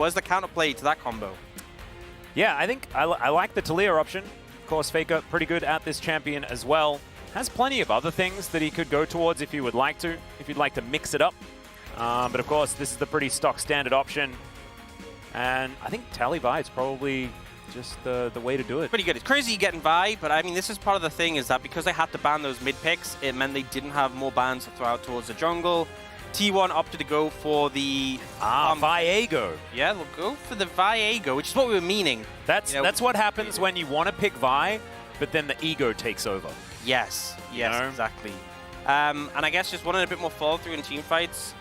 Where's the counterplay to that combo? Yeah, I think I like the Talia option. Of course, Faker pretty good at this champion as well. Has plenty of other things that he could go towards if he would like to, if you'd like to mix it up. But of course, this is the pretty stock standard option. And I think Tally Vi is probably just the way to do it. Pretty good. It's crazy getting Vi, but I mean, this is part of the thing is that because they had to ban those mid picks, it meant they didn't have more bans to throw out towards the jungle. T1 opted to go for the... Viego. Yeah, we'll go for the Viego, which is what we were meaning. That's what happens when you want to pick Vi, but then the ego takes over. Yes, yes, You know? exactly. And I guess just wanting a bit more follow through in team fights.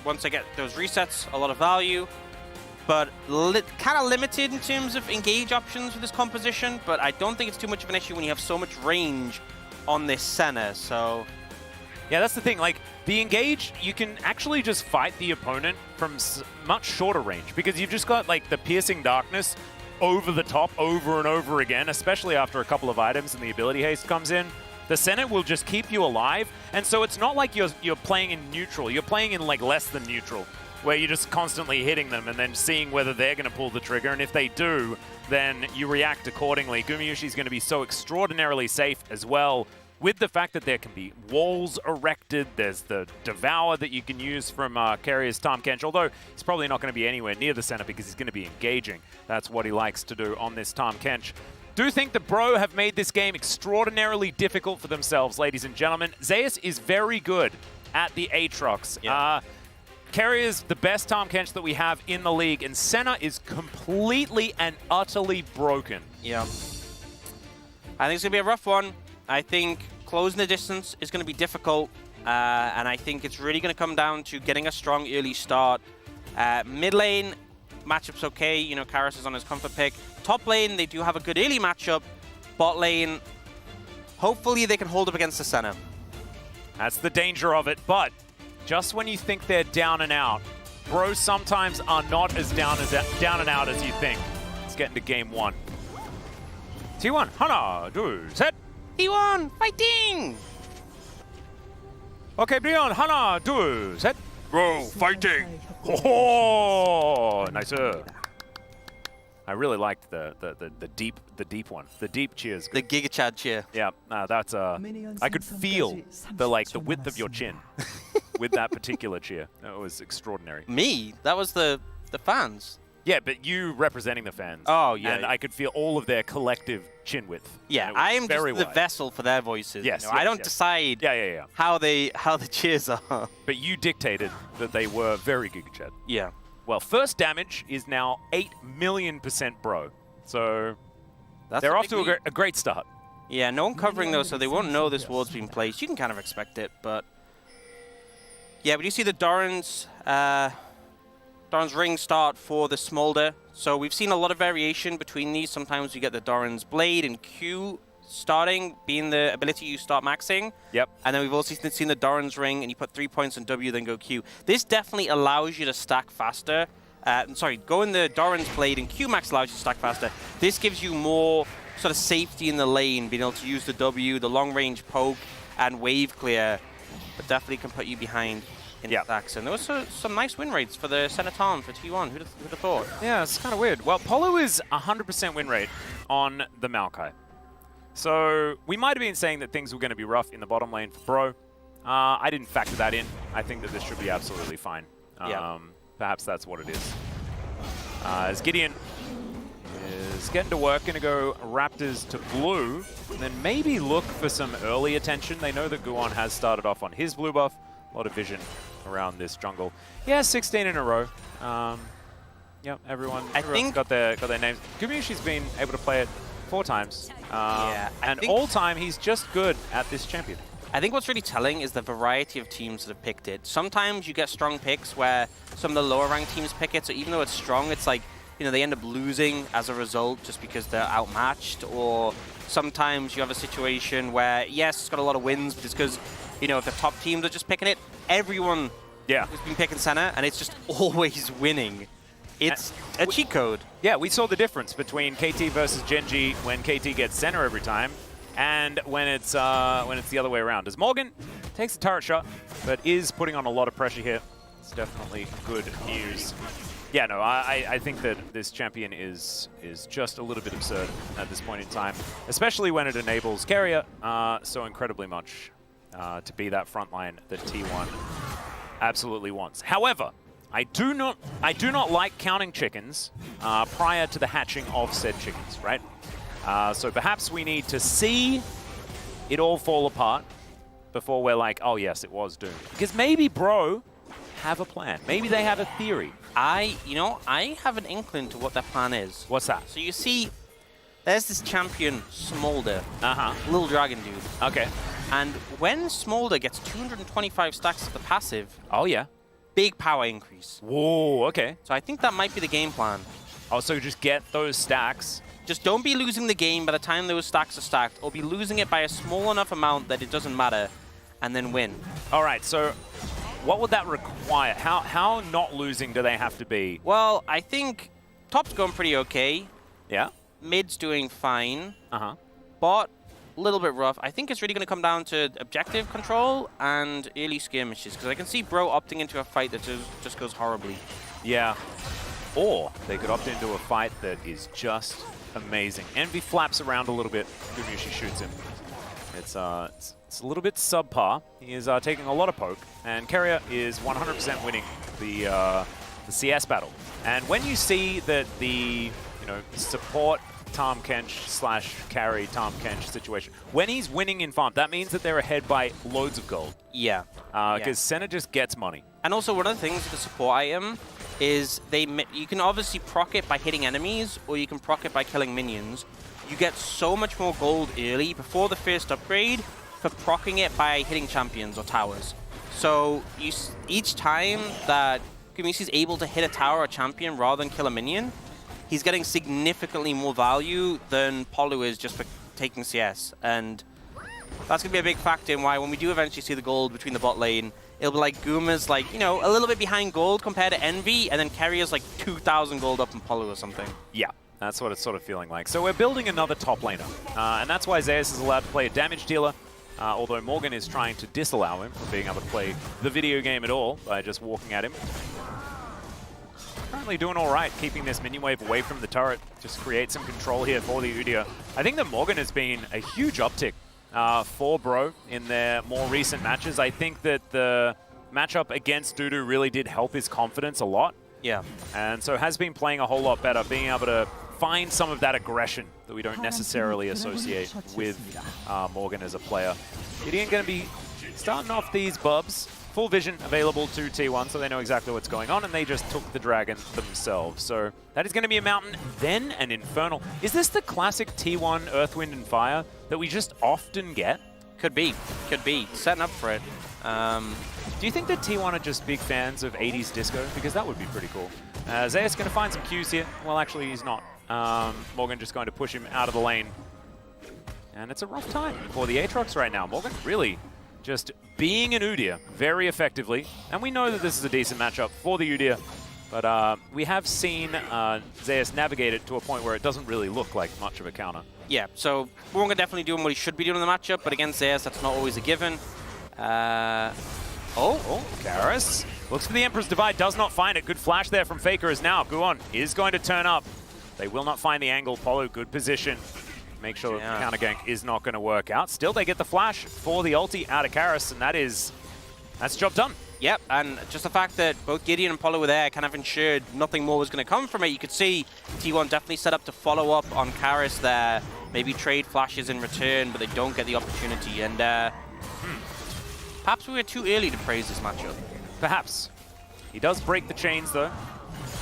Once I get those resets, a lot of value. But kind of limited in terms of engage options with this composition, but I don't think it's too much of an issue when you have so much range on this center, so... Yeah, that's the thing. Like, the engage, you can actually just fight the opponent from much shorter range because you've just got, like, the piercing darkness over the top over and over again, especially after a couple of items and the ability haste comes in. The Senate will just keep you alive, and so it's not like you're playing in neutral. You're playing in, like, less than neutral, where you're just constantly hitting them and then seeing whether they're going to pull the trigger, and if they do, then you react accordingly. Gumayushi's going to be so extraordinarily safe as well, with the fact that there can be walls erected. There's the Devour that you can use from Keria's Tahm Kench, although he's probably not going to be anywhere near the center because he's going to be engaging. That's what he likes to do on this Tahm Kench. Do think the Bro have made this game extraordinarily difficult for themselves, ladies and gentlemen. Zeus is very good at the Aatrox. Yeah. Keria's the best Tahm Kench that we have in the league, and Senna is completely and utterly broken. Yeah. I think it's going to be a rough one. I think closing the distance is going to be difficult, and I think it's really going to come down to getting a strong early start. Mid lane, matchup's okay. You know, Karis is on his comfort pick. Top lane, they do have a good early matchup. Bot lane, hopefully they can hold up against the center. That's the danger of it, but just when you think they're down and out, Bros sometimes are not as down and out as you think. Let's get into game one. T1, Hana, do, set. T1, fighting! Okay, Brion, Hana, do, set. Bro, fighting! Oh, nicer. I really liked the deep one, the deep cheers. The Giga Chad cheer. Yeah, that's I could feel the width of your chin with that particular cheer. That was extraordinary. Me? That was the fans. Yeah, but you representing the fans. Oh, yeah. And I could feel all of their collective chin width. Yeah, I am just the vessel for their voices. Yes, you know? I don't decide how the cheers are. But you dictated that they were very Giga Chad. Yeah. Well, first damage is now 8,000,000% bro. So That's they're off to a great start. Yeah, no one covering though, so they won't know this ward's being placed. You can kind of expect it, but... Yeah, but you see the Doran's ring start for the Smolder. So we've seen a lot of variation between these. Sometimes you get the Doran's Blade and Q starting, being the ability you start maxing. Yep. And then we've also seen the Doran's Ring, and you put 3 points on W, then go Q. This definitely allows you to stack faster. Go in the Doran's Blade and Q max allows you to stack faster. This gives you more sort of safety in the lane, being able to use the W, the long range poke, and wave clear. But definitely can put you behind in stacks. And those are some nice win rates for the Senaton for T1. Who'd have thought? Yeah, it's kind of weird. Well, Polo is 100% win rate on the Maokai. So we might have been saying that things were going to be rough in the bottom lane for Bro. I didn't factor that in. I think that this should be absolutely fine. Perhaps that's what it is. As Gideon is getting to work, going to go Raptors to blue, and then maybe look for some early attention. They know that Guon has started off on his blue buff. A lot of vision around this jungle. Yeah, 16 in a row. Yep, everyone's got their names. Gumayushi's been able to play it 4 times. And all time, he's just good at this champion. I think what's really telling is the variety of teams that have picked it. Sometimes you get strong picks where some of the lower ranked teams pick it, so even though it's strong, it's like, you know, they end up losing as a result just because they're outmatched. Or sometimes you have a situation where, yes, it's got a lot of wins, but it's because, you know, if the top teams are just picking it, everyone has been picking Senna, and it's just always winning. It's a cheat code. Yeah, we saw the difference between KT versus Genji when KT gets Senna every time, and when it's the other way around. As Morgan takes the turret shot, but is putting on a lot of pressure here. It's definitely good news. Yeah, no, I think that this champion is just a little bit absurd at this point in time, especially when it enables Keria so incredibly much to be that front line that T1 absolutely wants. However, I do not like counting chickens prior to the hatching of said chickens, right? So perhaps we need to see it all fall apart before we're like, oh yes, it was doomed. Because maybe bro have a plan. Maybe they have a theory. I have an inkling to what their plan is. What's that? So you see, there's this champion, Smolder. Little dragon dude. Okay. And when Smolder gets 225 stacks of the passive, oh yeah, big power increase. Whoa, okay. So I think that might be the game plan. Oh, so just get those stacks. Just don't be losing the game by the time those stacks are stacked, or be losing it by a small enough amount that it doesn't matter, and then win. All right, so what would that require? How not losing do they have to be? Well, I think top's going pretty okay. Yeah? Mid's doing fine. Uh-huh. Bot, a little bit rough. I think it's really going to come down to objective control and early skirmishes, because I can see Bro opting into a fight that just goes horribly. Yeah. Or they could opt into a fight that is just amazing. Envy flaps around a little bit. Gumiushi shoots him. It's a little bit subpar. He is taking a lot of poke, and Keria is 100% winning the CS battle. And when you see that the support Tahm Kench / carry Tahm Kench situation, when he's winning in farm, that means that they're ahead by loads of gold. Yeah. Because Senna just gets money. And also, one of the things with the support item is you can obviously proc it by hitting enemies, or you can proc it by killing minions. You get so much more gold early before the first upgrade for proccing it by hitting champions or towers. So each time that Gumiushi is able to hit a tower or champion rather than kill a minion, he's getting significantly more value than Polu is just for taking CS. And that's going to be a big factor in why when we do eventually see the gold between the bot lane, it'll be like Guma's like, a little bit behind gold compared to Envy, and then Keria's like 2,000 gold up in Polu or something. Yeah. That's what it's sort of feeling like. So we're building another top laner, and that's why Zeus is allowed to play a damage dealer, although Morgan is trying to disallow him from being able to play the video game at all by just walking at him. Currently doing all right, keeping this minion wave away from the turret, just create some control here for the Udyr. I think that Morgan has been a huge uptick for Bro in their more recent matches. I think that the matchup against Dudu really did help his confidence a lot. Yeah. And so has been playing a whole lot better, being able to find some of that aggression that we don't necessarily associate with Morgan as a player. Gideon going to be starting off these bubs. Full vision available to T1, so they know exactly what's going on, and they just took the dragon themselves. So that is going to be a mountain, then an infernal. Is this the classic T1 Earth, Wind, and Fire that we just often get? Could be. Could be. Setting up for it. Do you think that T1 are just big fans of 80s disco? Because that would be pretty cool. Zeus going to find some Qs here. Well, actually, he's not. Morgan just going to push him out of the lane. And it's a rough time for the Aatrox right now. Morgan really just being an Udyr very effectively. And we know that this is a decent matchup for the Udyr. But we have seen Zeus navigate it to a point where it doesn't really look like much of a counter. Yeah, so Morgan definitely doing what he should be doing in the matchup, but against Zeus, that's not always a given. Garrus looks for the Emperor's Divide, does not find it. Good flash there from Faker as now Guon is going to turn up. They will not find the angle. Polo, good position. Make sure that the counter gank is not going to work out. Still, they get the flash for the ulti out of Garrus, and that's job done. Yep, and just the fact that both Gideon and Polo were there kind of ensured nothing more was going to come from it. You could see T1 definitely set up to follow up on Garrus there, maybe trade flashes in return, but they don't get the opportunity. And perhaps we were too early to praise this matchup. Perhaps. He does break the chains, though.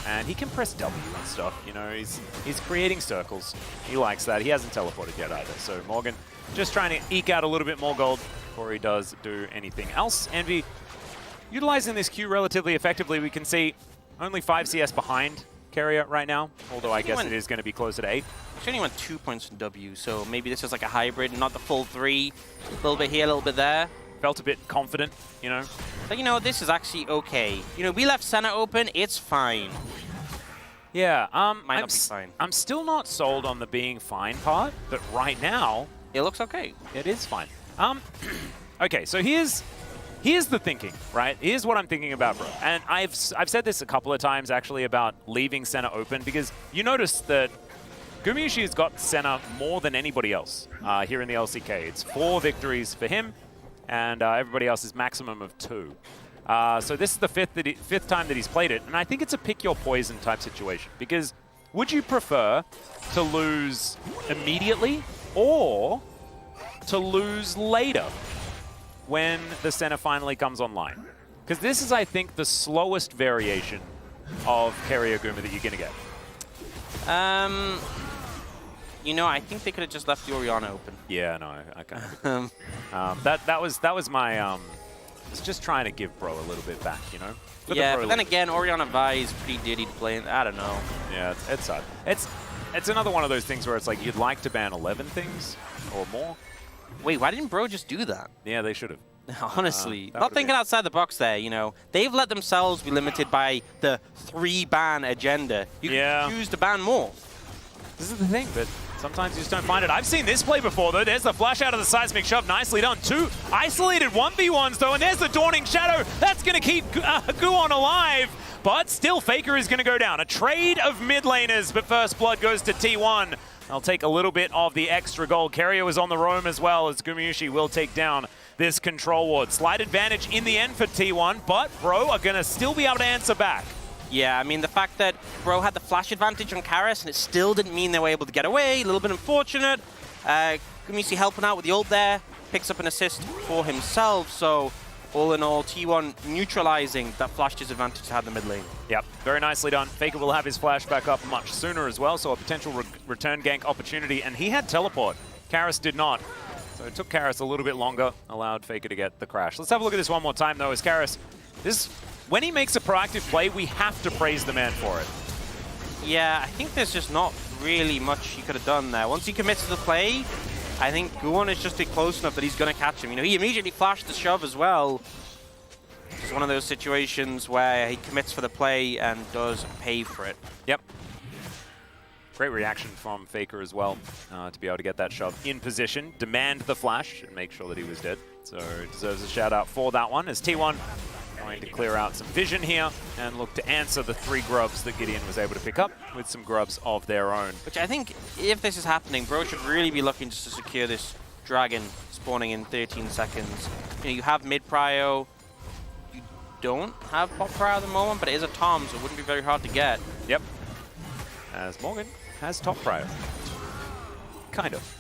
And he can press W and stuff, he's creating circles. He likes that. He hasn't teleported yet either. So Morgan just trying to eke out a little bit more gold before he does do anything else. Envy utilizing this Q relatively effectively. We can see only 5 CS behind Keria right now, although I guess it is going to be closer to 8. She only went 2 points in W, so maybe this is like a hybrid, not the full 3. A little bit here, a little bit there. Felt a bit confident, But this is actually okay. We left center open, it's fine. Yeah, Might not be fine. I'm still not sold on the being fine part, but right now It looks okay. it is fine. Okay, so here's here's the thinking, right? Here's what I'm thinking about, bro. And I've said this a couple of times, actually, about leaving center open, because you notice that Gumayushi has got center more than anybody else here in the LCK. It's 4 victories for him, and everybody else is maximum of 2. So this is the fifth time that he's played it, and I think it's a pick your poison type situation, because would you prefer to lose immediately or to lose later when the center finally comes online? Because this is, I think, the slowest variation of Keria Guma that you're going to get. You know, I think they could have just left the Orianna open. Yeah, no, I kind of that was my I was just trying to give Bro a little bit back, you know? Yeah, but then again, Orianna Vi is pretty ditty to play. I don't know. Yeah, it's sad. It's another one of those things where it's like you'd like to ban 11 things or more. Wait, why didn't Bro just do that? Yeah, they should have. Honestly, not thinking outside the box there, you know. They've let themselves be limited by the 3-ban agenda. You can choose to ban more. This is the thing, but sometimes you just don't find it. I've seen this play before, though. There's the flash out of the seismic shove. Nicely done. 2 isolated 1v1s, though, and there's the Dawning Shadow. That's going to keep Guon alive, but still Faker is going to go down. A trade of mid laners, but first blood goes to T1. They'll take a little bit of the extra gold. Keria was on the roam as well, as Gumayushi will take down this control ward. Slight advantage in the end for T1, but Bro are going to still be able to answer back. Yeah, I mean, the fact that Bro had the flash advantage on Karis and it still didn't mean they were able to get away, a little bit unfortunate. Gumayushi helping out with the ult there, picks up an assist for himself, so all in all, T1 neutralizing that flash disadvantage they had in the mid lane. Yep, very nicely done. Faker will have his flash back up much sooner as well, so a potential return gank opportunity, and he had teleport. Karis did not. So it took Karis a little bit longer, allowed Faker to get the crash. Let's have a look at this one more time, though, as Karis, when he makes a proactive play, we have to praise the man for it. Yeah, I think there's just not really much he could have done there. Once he commits to the play, I think Guon is just close enough that he's going to catch him. You know, he immediately flashed the shove as well. It's one of those situations where he commits for the play and does pay for it. Yep. Great reaction from Faker as well to be able to get that shove in position, demand the flash, and make sure that he was dead. So deserves a shout out for that one, as T1 going to clear out some vision here and look to answer the 3 grubs that Gideon was able to pick up with some grubs of their own. Which I think, if this is happening, Bro should really be looking just to secure this dragon spawning in 13 seconds. You know, you have mid-prio, you don't have bot prio at the moment, but it is a Tom, so it wouldn't be very hard to get. Yep. As Morgan has top prio. Kind of.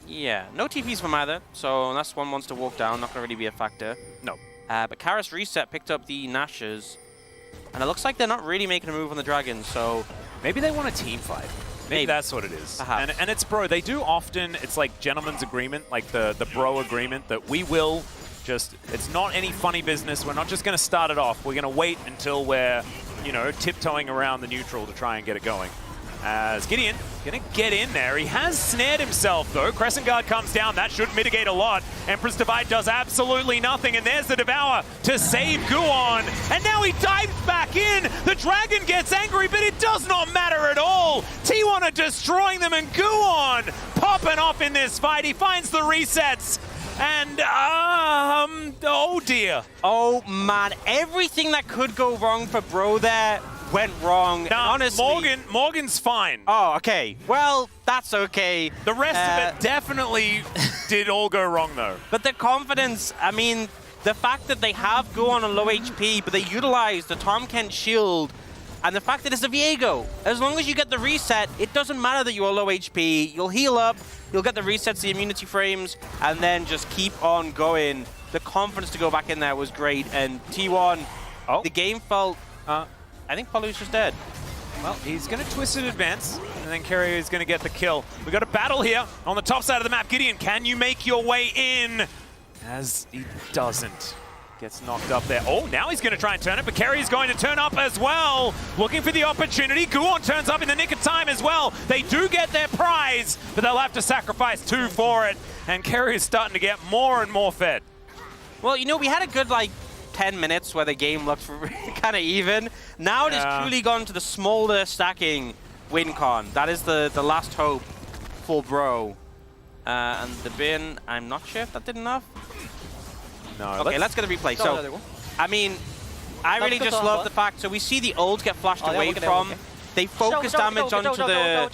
Yeah, no TPs from either, so unless one wants to walk down, not going to really be a factor. No. But Karis reset, picked up the Nashers, and it looks like they're not really making a move on the Dragon, so... Maybe they want a team fight. Maybe that's what it is. Perhaps. And it's Bro, they do often, it's like gentleman's agreement, like the Bro agreement, that we will just, it's not any funny business, we're not just going to start it off, we're going to wait until we're, you know, tiptoeing around the neutral to try and get it going. As Gideon going to get in there. He has snared himself, though. Crescent Guard comes down. That should mitigate a lot. Empress Divide does absolutely nothing, and there's the Devour to save Guon. And now he dives back in. The Dragon gets angry, but it does not matter at all. T1 are destroying them, and Guon popping off in this fight. He finds the resets. And, oh dear. Oh man, everything that could go wrong for Bro there went wrong. Nah, honestly, Morgan's fine. Oh, okay. Well, that's okay. The rest of it definitely did all go wrong, though. But the confidence, I mean, the fact that they have Guon on low HP, but they utilize the Tom Kent shield, and the fact that it's a Viego. As long as you get the reset, it doesn't matter that you're low HP. You'll heal up, you'll get the resets, the immunity frames, and then just keep on going. The confidence to go back in there was great, and T1, the game felt... I think Palu's just dead. Well, he's going to twist it advance, and then Keria is going to get the kill. We've got a battle here on the top side of the map. Gideon, can you make your way in? As he doesn't. Gets knocked up there. Oh, now he's going to try and turn it, but Keria's going to turn up as well. Looking for the opportunity. Guon turns up in the nick of time as well. They do get their prize, but they'll have to sacrifice 2 for it. And Keria's starting to get more and more fed. Well, you know, we had a good, 10 minutes where the game looked kind of even. Now it has truly gone to the smolder stacking win con. That is the last hope for Bro. And the bin, I'm not sure if that did enough. No. Okay, let's get a replay. So, I mean, I really just love the fact. So we see the ult get flashed away from. They focus damage onto the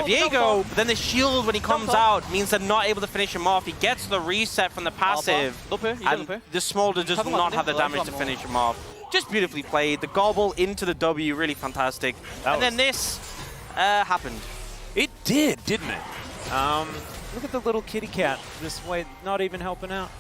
Viego, but then the shield when he comes out means they're not able to finish him off. He gets the reset from the passive, and the Smolder does not have the damage to finish him off. Just beautifully played. The gobble into the W, really fantastic. And then this happened. It did, didn't it? Look at the little kitty cat, just not even helping out.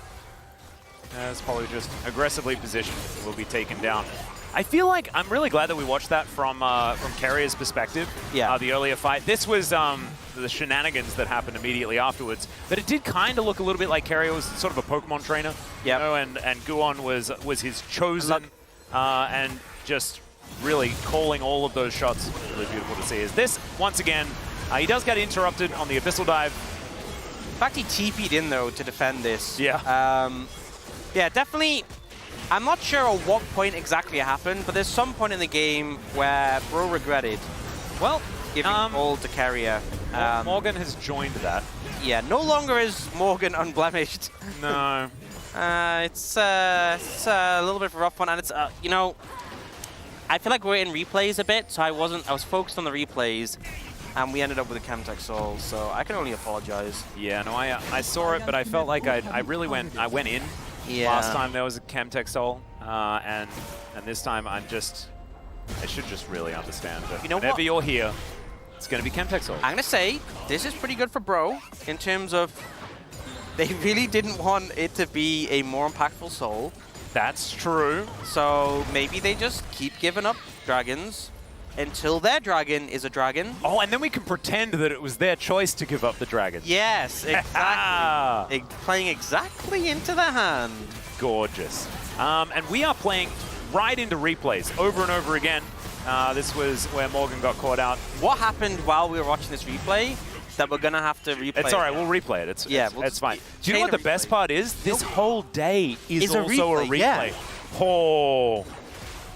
As Polly just aggressively positioned, will be taken down. I feel like I'm really glad that we watched that from Keria's perspective. Yeah. The earlier fight. This was the shenanigans that happened immediately afterwards. But it did kind of look a little bit like Keria was sort of a Pokemon trainer. Yeah. You know, and Guon was his chosen, and just really calling all of those shots. Really beautiful to see. Is this once again? He does get interrupted on the Abyssal Dive. In fact, he TP'd in though to defend this. Yeah. Yeah, definitely. I'm not sure at what point exactly it happened, but there's some point in the game where Bro regretted, well, giving ult to Keria. Morgan has joined that. Yeah, no longer is Morgan unblemished. No. It's a little bit of a rough one, and it's you know, I feel like we're in replays a bit, so I was focused on the replays, and we ended up with a Chemtech Soul, so I can only apologize. Yeah, no, I saw it, but I felt like I went in. Yeah. Last time there was a Chemtech Soul, and this time I should just really understand that whenever you're here, it's going to be Chemtech Soul. I'm going to say, this is pretty good for Bro, in terms of they really didn't want it to be a more impactful Soul. That's true. So maybe they just keep giving up dragons until their dragon is a dragon. Oh, and then we can pretend that it was their choice to give up the dragon. Yes, exactly. Playing exactly into the hand. Gorgeous. And we are playing right into replays over and over again. This was where Morgan got caught out. What happened while we were watching this replay that we're going to have to replay? It's all right, we'll replay it. It's fine. Do you know what the best part is? This whole day is also a replay. Yeah. Oh.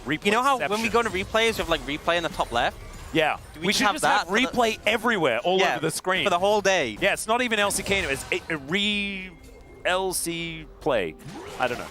You know how when we go to replays, we have like replay in the top left? Yeah. We should just have replay everywhere, all over the screen. For the whole day. Yeah, it's not even LCK, it's LC play. I don't know.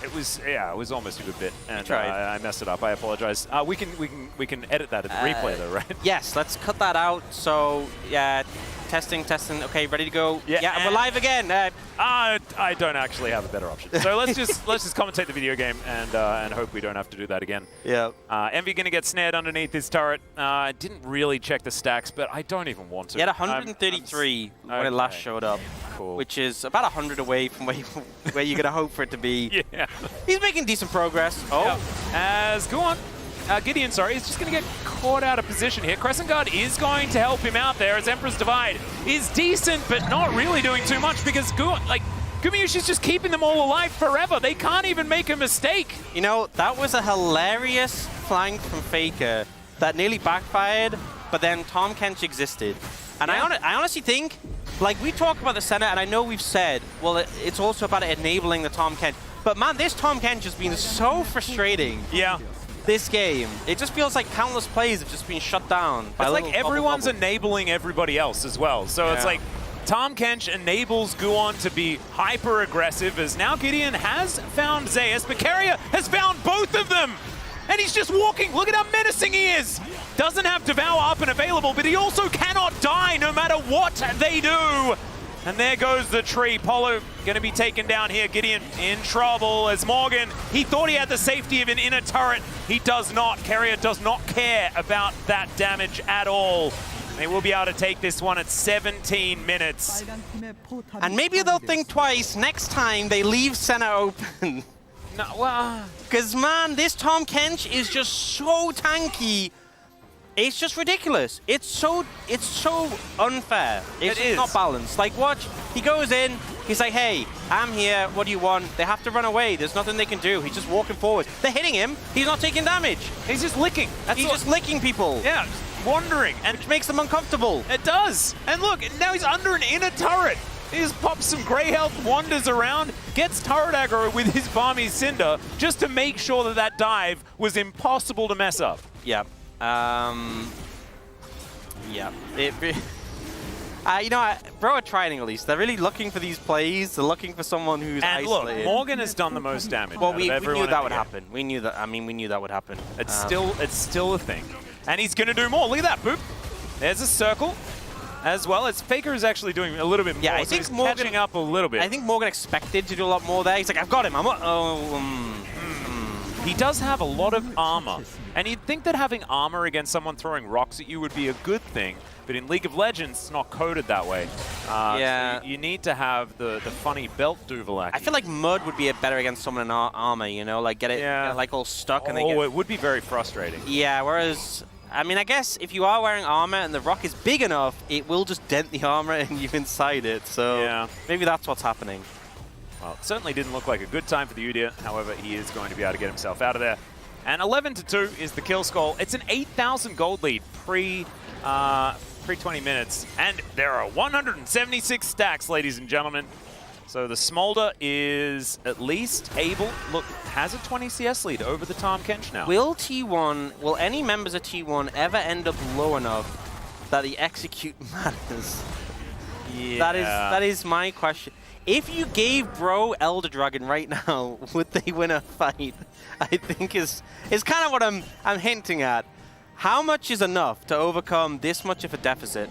It was almost a good bit, and I messed it up. I apologize. We can edit that in the replay though, right? Yes, let's cut that out. So yeah, testing. Okay, ready to go. Yeah, and we're live again. I don't actually have a better option. So let's just commentate the video game and hope we don't have to do that again. Yeah. Envy gonna get snared underneath his turret. I didn't really check the stacks, but I don't even want to. He had 133 when it last showed up. Cool. Which is about 100 away from where you're gonna hope for it to be. Yeah. He's making decent progress. Oh. Yep. As Gideon, sorry, is just going to get caught out of position here. Crescent Guard is going to help him out there as Emperor's Divide is decent, but not really doing too much because Gumayushi's just keeping them all alive forever. They can't even make a mistake. You know, that was a hilarious flank from Faker that nearly backfired, but then Tahm Kench existed. And I honestly think, like, we talk about the center, and I know we've said, well, it's also about enabling the Tahm Kench. But man, this Tahm Kench has been so frustrating. Yeah. This game, it just feels like countless plays have just been shut down. It's like everyone's enabling everybody else as well. So it's like Tahm Kench enables Guon to be hyper aggressive as now Gideon has found Zeus, but Keria has found both of them. And he's just walking. Look at how menacing he is. Doesn't have Devour up and available, but he also cannot die no matter what they do. And there goes the tree. Polo going to be taken down here. Gideon in trouble as Morgan. He thought he had the safety of an inner turret. He does not. Keria does not care about that damage at all. They will be able to take this one at 17 minutes. And maybe they'll think twice next time they leave center open. No, well, because man, this Tahm Kench is just so tanky. It's just ridiculous. It's so unfair. It's just not balanced. Like, watch, he goes in, he's like, hey, I'm here, what do you want? They have to run away. There's nothing they can do. He's just walking forward. They're hitting him. He's not taking damage. He's just licking. He's just licking people. Yeah, wandering. And which makes them uncomfortable. It does. And look, now he's under an inner turret. He just pops some grey health, wanders around, gets turret aggro with his Balmy Cinder just to make sure that that dive was impossible to mess up. Yeah. Yeah. You know, bro are trying at least. They're really looking for these plays. They're looking for someone who's isolated. Look, Morgan has done the most damage. Well, we knew that would happen. We knew that. I mean, we knew that would happen. It's still a thing. And he's going to do more. Look at that, boop. There's a circle as well. It's Faker is actually doing a little bit more. Yeah, I so think he's Morgan catching up a little bit. I think Morgan expected to do a lot more there. He's like, I've got him. He does have a lot of armor. And you'd think that having armor against someone throwing rocks at you would be a good thing. But in League of Legends, it's not coded that way. Yeah. So you need to have the funny belt Duvelak. I feel like Mud would be better against someone in armor, you know? Like, get it like all stuck and they get... it would be very frustrating. Yeah, whereas... I mean, I guess if you are wearing armor and the rock is big enough, it will just dent the armor and you inside it. So maybe that's what's happening. Well, it certainly didn't look like a good time for the Udyr. However, he is going to be able to get himself out of there. And 11-2 is the kill score. It's an 8,000 gold lead pre 20 minutes. And there are 176 stacks, ladies and gentlemen. So the Smolder is at least able, look, has a 20 CS lead over the Tahm Kench now. Will any members of T1 ever end up low enough that the execute matters? Yeah. That is my question. If you gave Bro Elder Dragon right now, would they win a fight? I think is kind of what I'm hinting at. How much is enough to overcome this much of a deficit?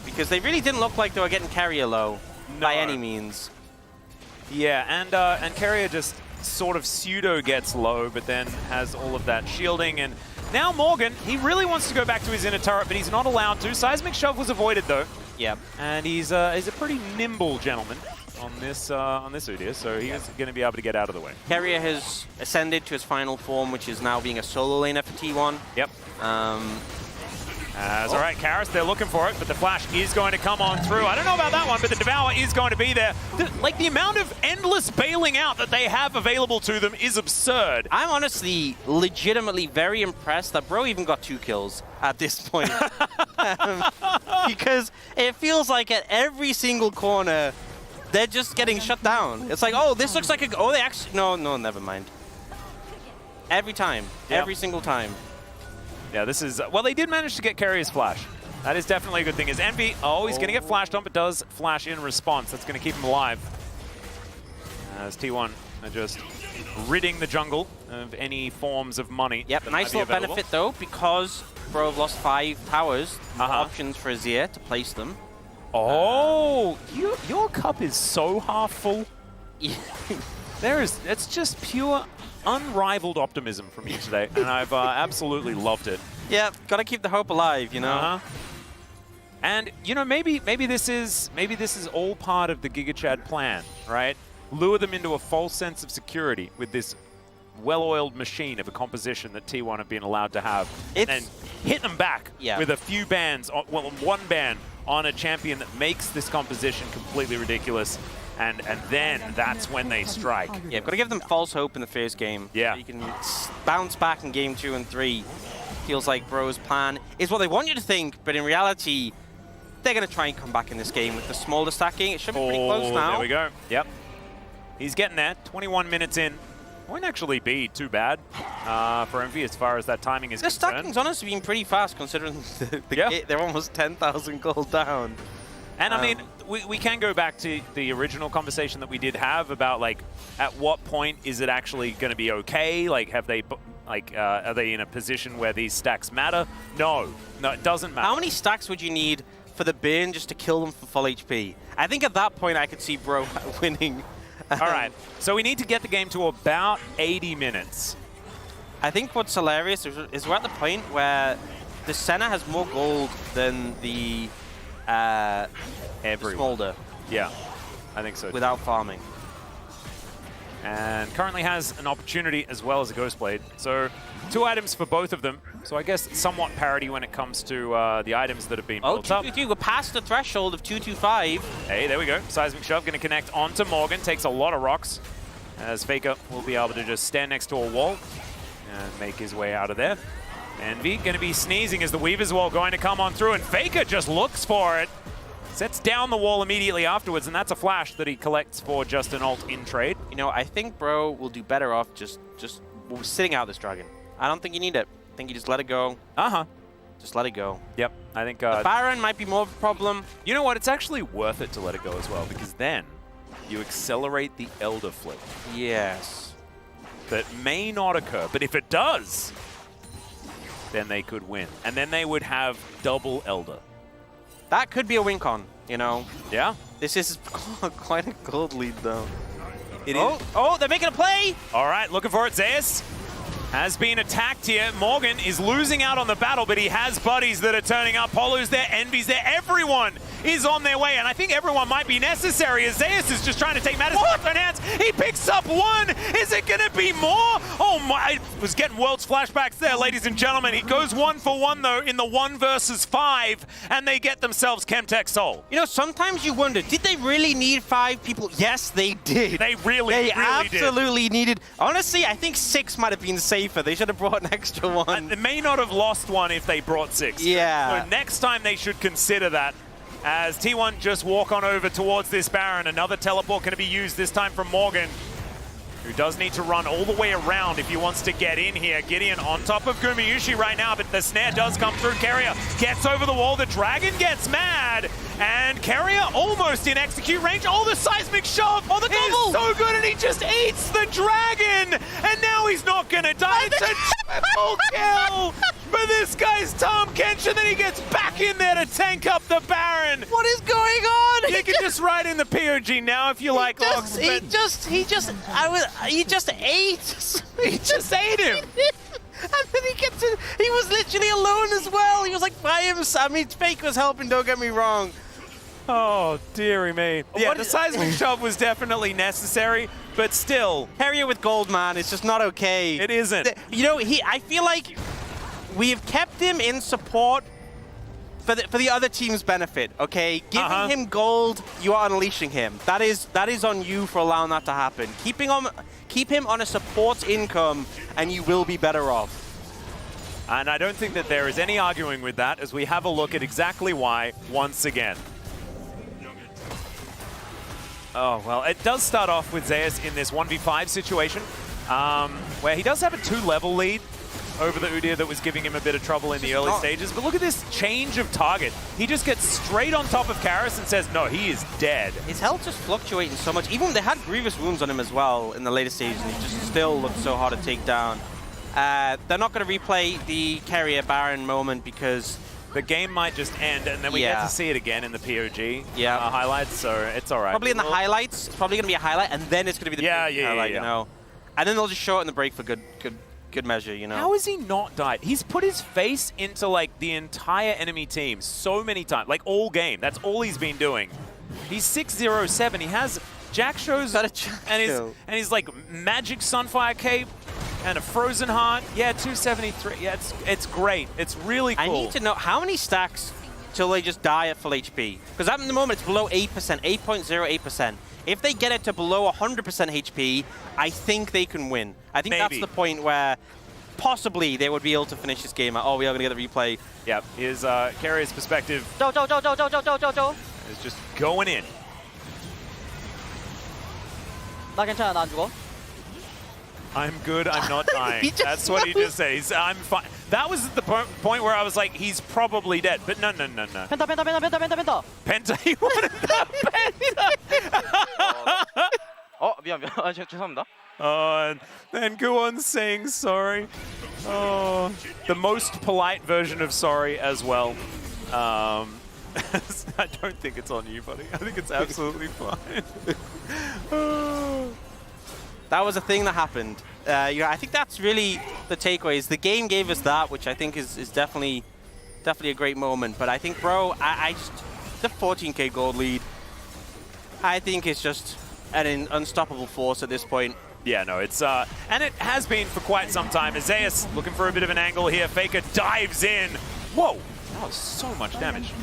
Because they really didn't look like they were getting Keria low by any means. Yeah, and Keria just sort of pseudo gets low, but then has all of that shielding. And now Morgan, he really wants to go back to his inner turret, but he's not allowed to. Seismic Shove was avoided though. Yep. And he's a pretty nimble gentleman on this Udyr, so he's going to be able to get out of the way. Keria has ascended to his final form, which is now being a solo laner for T1. Yep. All right, Karis, they're looking for it, but the flash is going to come on through. I don't know about that one, but the Devour is going to be there. The amount of endless bailing out that they have available to them is absurd. I'm honestly legitimately very impressed that Bro even got 2 kills at this point. Because it feels like at every single corner, they're just getting shut down. It's like, oh, this looks like a... Oh, they actually... No, never mind. Every time. Yep. Every single time. Yeah, this is... well, they did manage to get Keria's flash. That is definitely a good thing. Is Envy... Oh, he's going to get flashed on, but does flash in response. That's going to keep him alive. As T1 are just ridding the jungle of any forms of money. Yep, nice little benefit, though, because Bro have lost 5 towers. Options for Azir to place them. Oh, your cup is so half full. It's just pure, unrivaled optimism from you today, and I've absolutely loved it. Yeah, gotta keep the hope alive, you know. And you know, maybe this is all part of the GigaChad plan, right? Lure them into a false sense of security with this well-oiled machine of a composition that T1 have been allowed to have, and then hit them back with a few bans, well, one ban on a champion that makes this composition completely ridiculous, and then that's when they strike. Yeah, got to give them false hope in the first game. Yeah. So you can bounce back in game 2 and 3. Feels like Bro's plan is what they want you to think, but in reality, they're going to try and come back in this game with the smaller stacking. It should be pretty close now. There we go. Yep. He's getting there. 21 minutes in. Won't actually be too bad for Envy as far as that timing is concerned. The stacking's honestly been pretty fast considering they're almost 10,000 gold down. And I mean, we can go back to the original conversation that we did have about, like, at what point is it actually going to be okay? Like, have they, like, are they in a position where these stacks matter? No, it doesn't matter. How many stacks would you need for the burn just to kill them for full HP? I think at that point I could see Bro winning. All right, so we need to get the game to about 80 minutes. I think what's hilarious is we're at the point where the Senna has more gold than the Smolder. Yeah, I think so. Without farming. And currently has an opportunity as well as a Ghostblade. So 2 items for both of them. So I guess somewhat parity when it comes to the items that have been built up. 2-2-2. We're past the threshold of 2-2-5. Hey, there we go. Seismic Shove going to connect onto Morgan. Takes a lot of rocks. As Faker will be able to just stand next to a wall and make his way out of there. Envy going to be sneezing as the Weaver's Wall going to come on through, and Faker just looks for it. Sets down the wall immediately afterwards, and that's a flash that he collects for just an ult in trade. You know, I think Bro will do better off just sitting out this dragon. I don't think you need it. I think you just let it go. Just let it go. Yep, I think... the Baron might be more of a problem. You know what? It's actually worth it to let it go as well, because then you accelerate the Elder flip. Yes. That may not occur, but if it does, then they could win. And then they would have double Elder. That could be a win con, you know? Yeah. This is quite a gold lead, though. It is. Oh, they're making a play! All right, looking for it. Zeus has been attacked here. Morgan is losing out on the battle, but he has buddies that are turning up. Polo's there, Envy's there. Everyone is on their way, and I think everyone might be necessary as Zeus is just trying to take matters in his own hands. He picks up one. Is it going to be more? Oh my, I was getting World's flashbacks there, ladies and gentlemen. He goes 1-for-1, though, in the 1 versus 5, and they get themselves Chemtech Soul. You know, sometimes you wonder, did they really need 5 people? Yes, they did. They really absolutely did. needed. Honestly, I think 6 might have been safer. They should have brought an extra one. They may not have lost one if they brought 6. Yeah. So next time they should consider that. As T1 just walk on over towards this Baron. Another teleport going to be used, this time from Morgan, who does need to run all the way around if he wants to get in here. Gideon on top of Gumayushi right now, but the snare does come through. Keria gets over the wall. The dragon gets mad. And Keria almost in execute range. Oh, the seismic shove. Oh, the double. So good, and he just eats the dragon. And now he's not going to die. It's a triple kill for this guy's Tom Kench. And then he gets back in there to tank up the Baron. What is going on? You can just write in the POG now if you like. He just ate. He just ate him. And then he was literally alone as well. He was like by himself. I mean, Fake was helping, don't get me wrong. Oh, dearie me. Yeah, the seismic shove was definitely necessary, but still. Keria with gold, man, it's just not okay. It isn't. You know, I feel like we have kept him in support for the other team's benefit, okay? Giving him gold, you are unleashing him. That is on you for allowing that to happen. Keep him on a support income, and you will be better off. And I don't think that there is any arguing with that, as we have a look at exactly why once again. Oh, well, it does start off with Zeus in this 1v5 situation, where he does have a 2-level lead over the Udyr that was giving him a bit of trouble in the early stages. But look at this change of target. He just gets straight on top of Karis and says, no, he is dead. His health just fluctuating so much. Even they had grievous wounds on him as well in the later stages, and he just still looked so hard to take down. They're not going to replay the Keria Baron moment because the game might just end, and then we get to see it again in the POG highlights, so it's all right. Probably in the highlights. It's probably going to be a highlight, and then it's going to be the highlight, you know. And then they'll just show it in the break for good measure, you know. How has he not died? He's put his face into, like, the entire enemy team so many times, like, all game. That's all he's been doing. He's 607. He has Jack shows and he's like magic Sunfire Cape and a Frozen Heart. Yeah, 273. Yeah, it's great. It's really cool. I need to know how many stacks till they just die at full HP. Because at the moment it's below 8%, 8.08%. If they get it to below 100% HP, I think they can win. I think that's the point where possibly they would be able to finish this game. Oh, we are going to get the replay. Yep, here's Keria's perspective. Is just going in. 나 괜찮아, 나 안 죽어. I'm good, I'm not dying. That's what he just says. I'm fine. That was the point where I was like, he's probably dead. But no. 펜타. Penta, he wanted the Penta! 미안. 죄송합니다. And then Guwon's saying sorry. Oh, the most polite version of sorry as well. I don't think it's on you, buddy. I think it's absolutely fine. That was a thing that happened. I think that's really the takeaways. The game gave us that, which I think is definitely a great moment. But I think, bro, I just the 14k gold lead, I think it's just an unstoppable force at this point. Yeah, no, it's and it has been for quite some time. Zeus looking for a bit of an angle here. Faker dives in. Whoa, that was so much damage.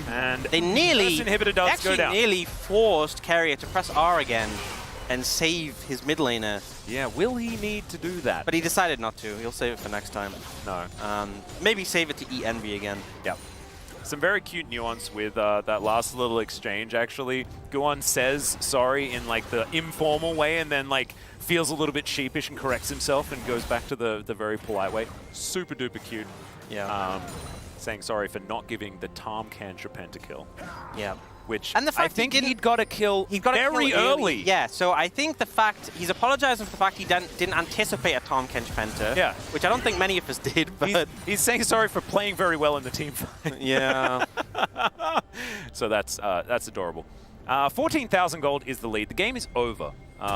And they nearly nearly forced Keria to press R again and save his mid laner. Yeah, will he need to do that? But he decided not to. He'll save it for next time. No. Maybe save it to eat Envy again. Yep. Some very cute nuance with that last little exchange, actually. Guwon says sorry in, like, the informal way and then, like, feels a little bit sheepish and corrects himself and goes back to the very polite way. Super duper cute. Yeah. saying sorry for not giving the Tom Cancer pentakill. Yeah. Which And the fact I think he didn't- he'd got a kill He got very it early. Yeah, so I think the fact he's apologizing for the fact he didn't anticipate a Tom Kench Penta. Yeah. Which I don't think many of us did, but He's saying sorry for playing very well in the team fight. yeah. So that's adorable. 14,000 gold is the lead. The game is over,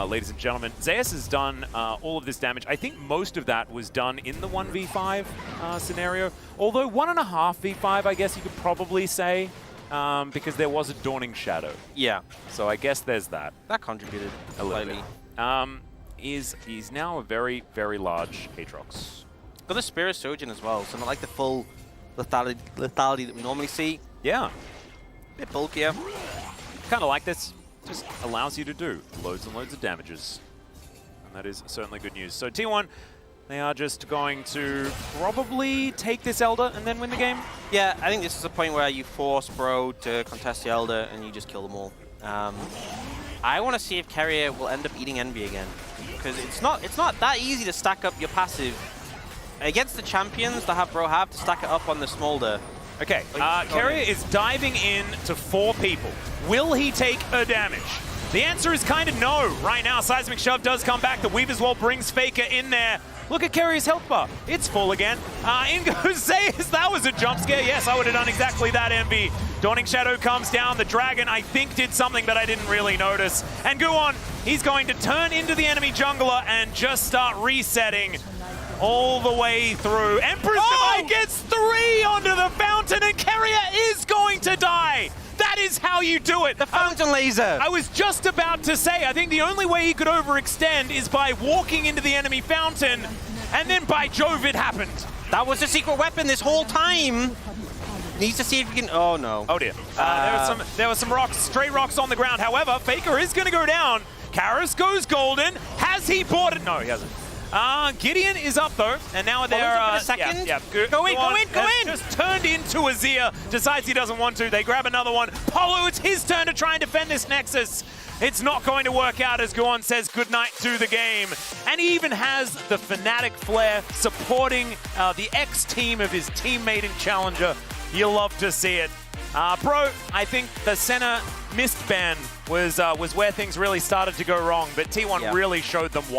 ladies and gentlemen. Zeus has done all of this damage. I think most of that was done in the 1v5 scenario. Although 1.5 v5, I guess you could probably say, because there was a Dawning Shadow. Yeah. So I guess there's that. That contributed A little slightly. bit. He's now a very, very large Aatrox. Got the Spirit Surgeon as well, so not like the full lethality that we normally see. Yeah. Bit bulkier. Kind of like this. Just allows you to do loads and loads of damages. And that is certainly good news. So T1, they are just going to probably take this Elder and then win the game. Yeah, I think this is a point where you force Bro to contest the Elder and you just kill them all. I want to see if Keria will end up eating Envy again, because it's not that easy to stack up your passive against the champions that have Bro have to stack it up on the Smolder. Okay, Keria is diving in to 4 people. Will he take a damage? The answer is kind of no. Right now, Seismic Shove does come back. The Weaver's Wall brings Faker in there. Look at Keria's health bar. It's full again. In goes Zeus. That was a jump scare. Yes, I would have done exactly that, Envy. Dawning Shadow comes down. The Dragon, I think, did something that I didn't really notice. And Guon, he's going to turn into the enemy jungler and just start resetting all the way through. Empress Divide gets 3 onto the fountain, and Keria is going to die. That is how you do it. The fountain laser. I was just about to say, I think the only way he could overextend is by walking into the enemy fountain, and then by Jove, it happened. That was the secret weapon this whole time. Needs to see if he can. Oh no. Oh dear. There were some rocks, stray rocks on the ground. However, Faker is going to go down. Karras goes golden. Has he bought it? No, he hasn't. Gideon is up though, and now they're a second. Yeah. Go in. Just turned into Azir. Decides he doesn't want to. They grab another one. Polo, it's his turn to try and defend this Nexus. It's not going to work out as Guon says goodnight to the game. And he even has the Fnatic Flare supporting the ex-team of his teammate and challenger. You'll love to see it. Bro, I think the Senna mist ban was where things really started to go wrong, but T1 really showed them why.